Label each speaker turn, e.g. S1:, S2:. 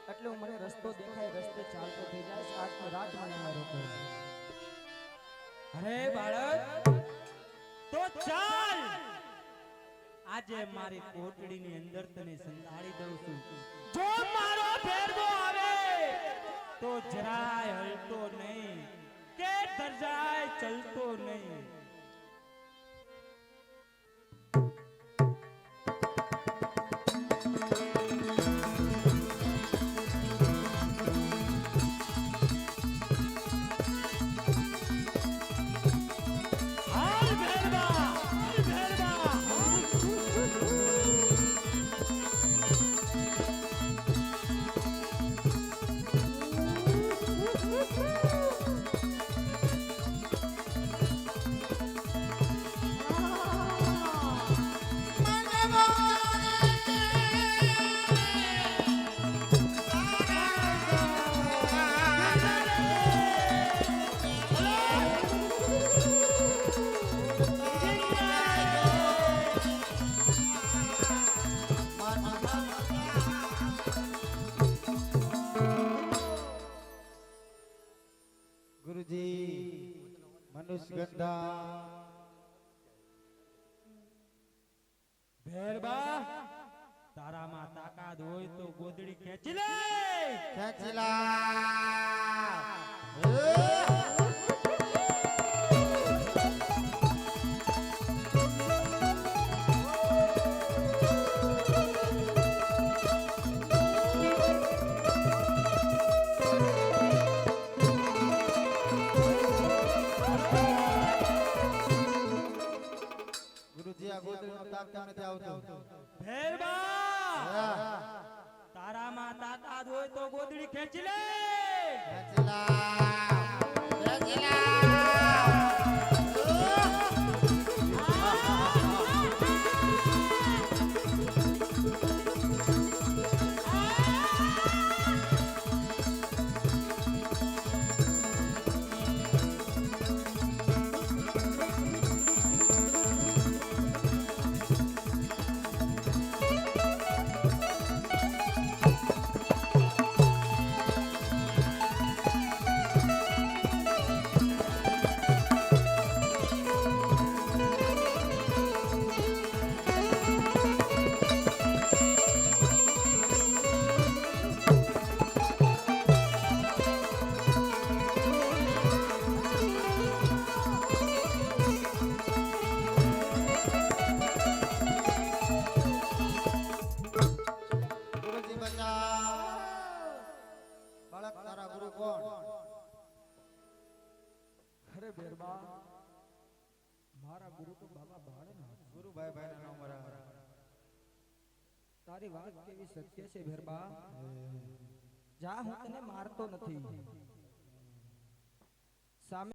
S1: એટલે હું મને રસ્તો દેખાય રસ્તે ચાલતો થઈ જાય આજની રાત મને મારો કરો
S2: અરે બાળક તો ચાલ આજે મારી કોટડીની અંદર તને સંતાડી દઉં છું જો મારો ભેરવો આવે તો જરાય હલતો નહીં કે દરજાય ચલતો નહીં ભેરબા તારામાં તાકાત હોય તો ગોદડી ખેંચી લે ભેરબા તારામાં તાકાત હોય તો ગોદડી ખેંચી લે તારી વાત કેવી સત્ય છે ભેરબા જા હું તને મારતો નથી સામે